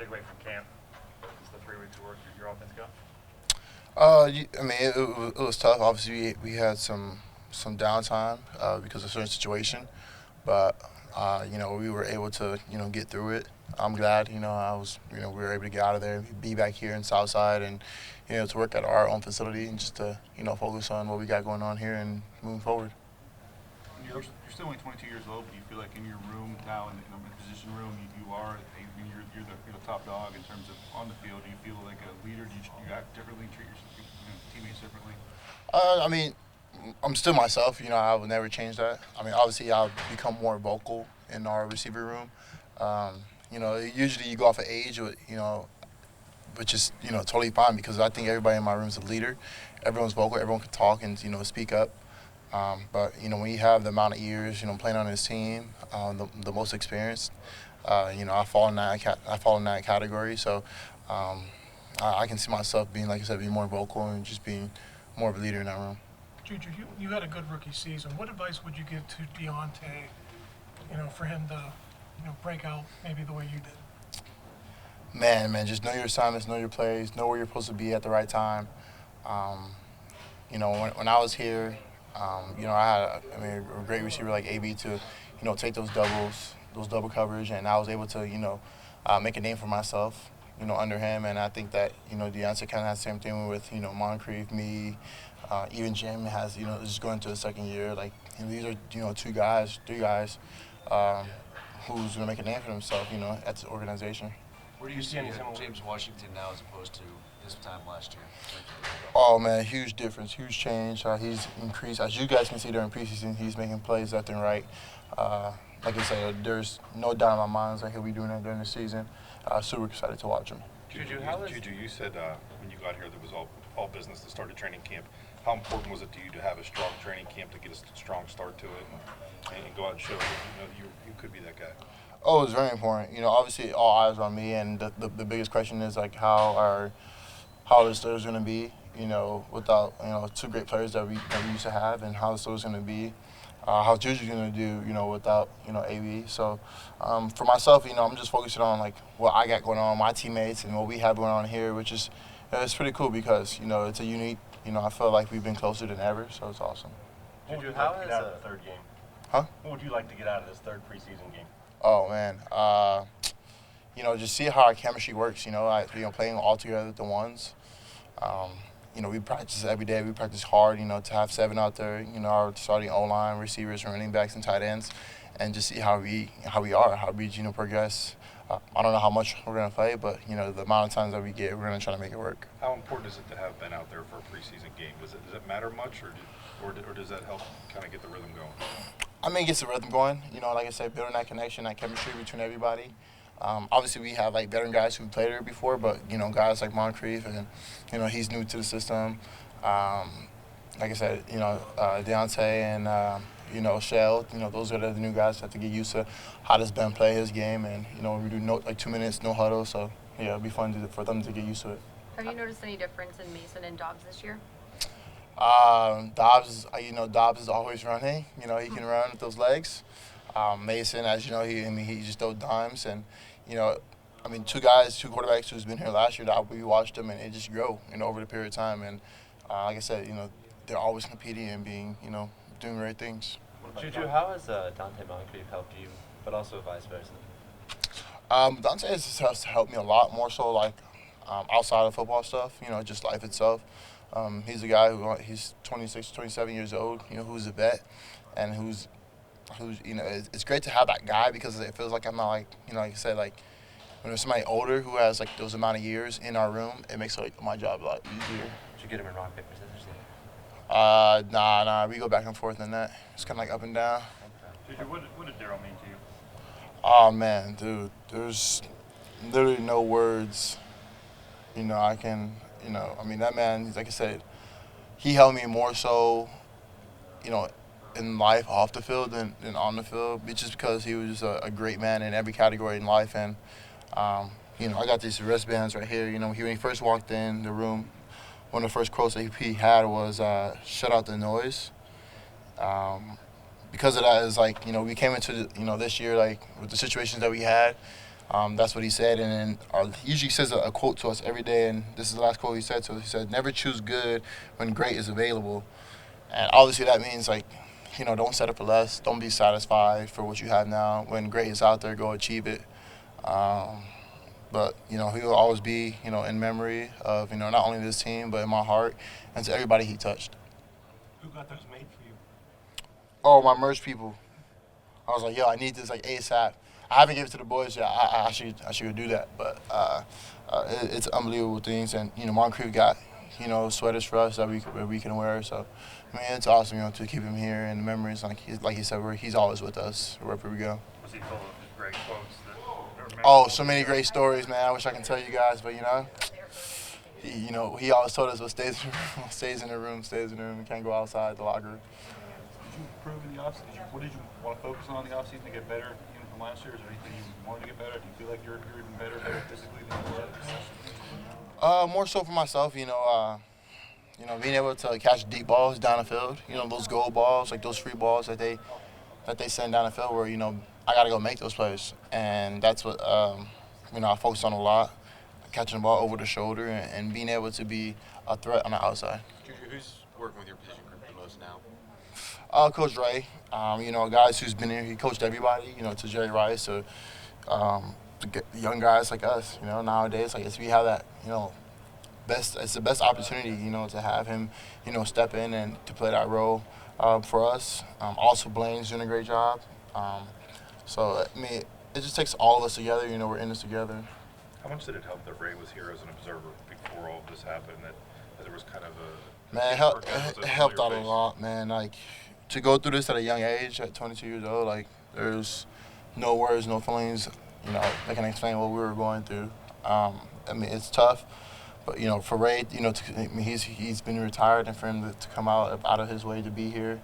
takeaway from camp? Is the 3 weeks of work your offense got? I mean, it was tough. Obviously, we had some downtime because of a certain situation, but we were able to get through it. I'm glad we were able to get out of there, be back here in Southside, and to work at our own facility and just to focus on what we got going on here and moving forward. You're still only 22 years old, but do you feel like in your room now, in the position room, you are, you're the top dog in terms of on the field? Do you feel like a leader? Do you act differently, treat your teammates differently? I mean, I'm still myself. I would never change that. I mean, obviously, I'll become more vocal in our receiver room. Usually you go off of age, which is totally fine because I think everybody in my room is a leader. Everyone's vocal. Everyone can talk and speak up. But when you have the amount of years playing on this team, the most experienced, I fall in that category. So I can see myself being, like I said, being more vocal and just being more of a leader in that room. JuJu, you had a good rookie season. What advice would you give to Deontay, for him to, break out maybe the way you did? Man, just know your assignments, know your plays, know where you're supposed to be at the right time. When I was here, I had a great receiver like AB to, take those double coverage, and I was able to, make a name for myself, under him. And I think that, Deontay kind of has the same thing with, Moncrief, me, even Jim has, is going to the second year. Like, these are, three guys, who's going to make a name for himself, at the organization. Where do you see James Washington now as opposed to this time last year? Oh, man, huge difference, huge change. He's increased. As you guys can see during preseason, he's making plays left and right. Like I said, there's no doubt in my mind that he'll be doing that during the season. Super excited to watch him. JuJu, you said when you got here there was all business to start a training camp. How important was it to you to have a strong training camp to get a strong start to it and go out and show that you could be that guy? Oh, it was very important. Obviously all eyes are on me, and the biggest question is like how the Steelers going to be, without two great players that we used to have, and how the Steelers going to be, how JuJu's going to do, without AB. So for myself, I'm just focusing on like what I got going on, my teammates, and what we have going on here, which is it's pretty cool because it's a unique. I feel like we've been closer than ever, so it's awesome. What would you like to get out of the third game? Huh? What would you like to get out of this third preseason game? Oh man, just see how our chemistry works. Playing all together at the ones. We practice every day. We practice hard. To have 7 out there. Our starting O-line, receivers, running backs, and tight ends, and just see how we progress. I don't know how much we're gonna play, but the amount of times that we get, we're gonna try to make it work. How important is it to have Ben out there for a preseason game? Does it matter much, or does that help kind of get the rhythm going? I mean, it gets the rhythm going. Like I said, building that connection, that chemistry between everybody. Obviously, we have like veteran guys who played here before, but guys like Moncrief, and he's new to the system. Like I said, Deontay and Shell. Those are the new guys that have to get used to how does Ben play his game, and we do 2 minutes no huddle. So yeah, it'll be fun for them to get used to it. Have you noticed any difference in Mason and Dobbs this year? Dobbs, Dobbs is always running. He can run with those legs. Mason, as you know, he just throws dimes, and two quarterbacks who's been here last year that we watched them, and it just grow, over the period of time. And like I said, they're always competing and being, doing great things. JuJu, how has Dante Moncrief helped you, but also vice versa? Dante has helped me a lot, more so like outside of football stuff, just life itself. He's a guy he's 26, 27 years old, who's a vet, and who's it's great to have that guy because it feels like I'm not like, like I said, like when there's somebody older who has like those amount of years in our room, it makes like my job a lot easier. Did you get him in rock, paper, scissors? Nah, we go back and forth in that. It's kind of like up and down. Okay. JuJu, what did Darryl mean to you? Oh man, dude, there's literally no words, I can, that man, like I said, he helped me more so, in life off the field than on the field, just because he was a great man in every category in life. And, I got these wristbands right here. When he first walked in the room, one of the first quotes that he had was, shut out the noise. Because of that, is like, we came into, this year, like, with the situations that we had, That's what he said, and then he usually says a quote to us every day, and this is the last quote he said to us. He said, "Never choose good when great is available," and obviously that means like, don't settle for less. Don't be satisfied for what you have now. When great is out there, go achieve it. But he will always be, in memory of, not only this team but in my heart and to everybody he touched. Who got those made for you? Oh, my merch people. I was like, yo, I need this like ASAP. I haven't given it to the boys yet. I should do that. But it's unbelievable things, and Moncrief got sweaters for us that we can wear. So I mean, it's awesome to keep him here in the memories. Like he said, he's always with us wherever we go. Was he full of great quotes that are memorable? Oh, so many great stories, man. I wish I can tell you guys, but he always told us what stays in the room, stays in the room, stays in the room. We can't go outside the locker room. Did you improve in the offseason? What did you want to focus on in the offseason to get better from last year? Is there anything you wanted to get better? Do you feel like you're even better physically than you were? More so for myself, being able to catch deep balls down the field. Those goal balls, like those free balls that they send down the field, where I got to go make those plays, and that's what I focus on a lot, catching the ball over the shoulder and being able to be a threat on the outside. JuJu, who's working with your position group the most now? Coach Ray, guys who's been here, he coached everybody, to Jerry Rice, to the young guys like us, nowadays, like we have that, it's the best opportunity, to have him, step in and to play that role for us. Also, Blaine's doing a great job. So, I mean, it just takes all of us together, we're in this together. How much did it help that Ray was here as an observer before all of this happened, that there was kind of a... Man, it helped out a lot, man. Like, to go through this at a young age, at 22 years old, like, there's no words, no feelings, that can explain what we were going through. I mean, it's tough, but, for Ray, he's been retired, and for him to come out of his way to be here,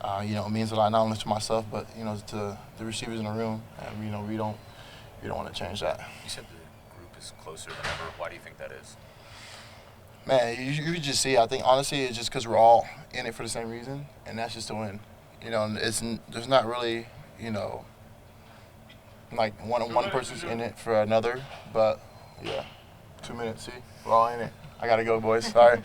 it means a lot, not only to myself, but, to the receivers in the room, and, we don't want to change that. You said the group is closer than ever. Why do you think that is? Man, you just see. I think honestly, it's just because we're all in it for the same reason, and that's just to win. There's not really, like one person's in it for another. But yeah, 2 minutes. See, we're all in it. I gotta go, boys. Sorry.